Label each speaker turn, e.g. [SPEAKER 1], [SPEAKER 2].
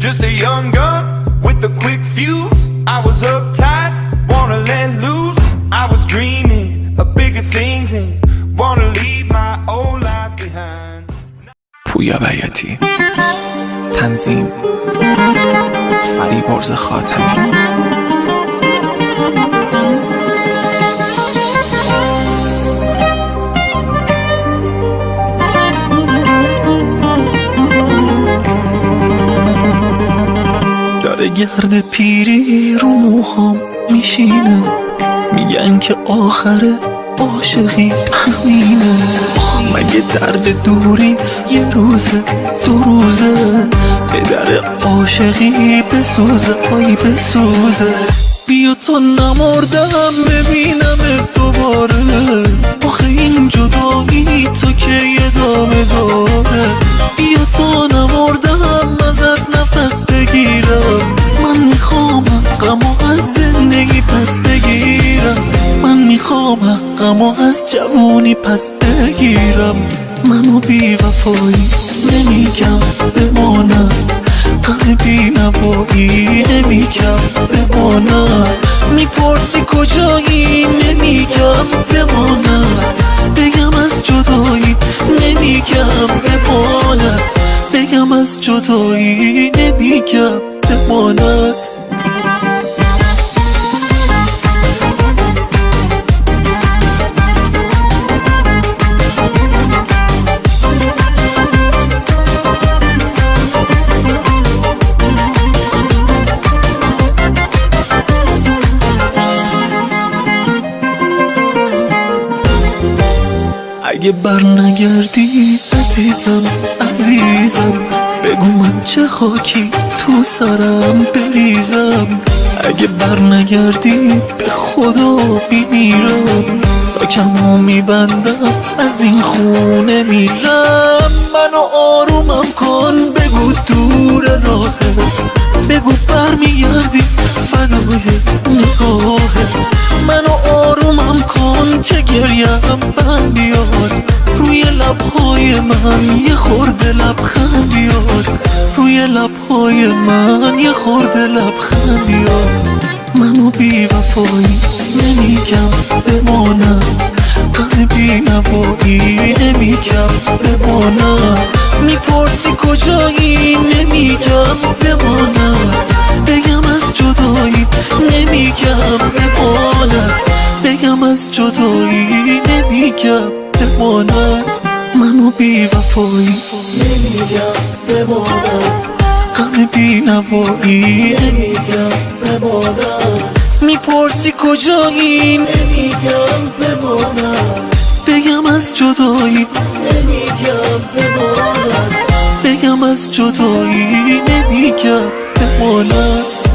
[SPEAKER 1] just a young gun with a quick fuse. I was uptight, wanna let loose. I was dreaming of bigger things and wanna leave my old life behind.
[SPEAKER 2] پویا بیاتی، تنظیم فریبرز خاتمی. داره گرد پیری رو موهام میشینه، میگن که آخر عاشقی همینه. مگه درد دوری یه روزه دو روزه، به در عاشقی بسوزه آی بسوزه. بیا تا نمردم ببینم دوباره، آخه این جدایی تو که ادامه داره. بیا تا نمردم ازت نفس بگیرم، من میخوام حقمو از زندگی پس بگیرم. من میخوام حقمو از جوونی پس بگیرم. منو بی وفایی نمیگم بمانم، غم بی نوایی نمیگم بمانم. میپرسی کجایی نمیگم بماند، بگم از جدایی نمیگم بماند، بگم از جدایی نمیگم بماند. اگه بر نگردی عزیزم عزیزم، بگو من چه خاکی تو سرم بریزم. اگه بر نگردی به خدا میمیرم، ساکمو میبندم از این خونه میرم. منو آرومم کن بگو دور راهت، بگو برمیگردی فدای نگاهت. منو آرومم کن که گریم بند بیاد، روی لبهای من یه خورده لبخند بیاد، روی لبهای من یه خورده لبخند بیاد. منو بی وفایی نمیگم بمانم، غم بی نوایی نمیگم بمانم. میپرسی کجایی نمیگم بماند، بگم از جدایی نمیگم بماند، بگم از جدایی نمیگم بماند. منو بی وفایی نمیگم بماند، غم بی نوایی نمیگم بماند. میپرسی کجایی نمیگم بماند، بگم از جدایی نمیگم بماند، بگم از جدایی نمیگم بماند.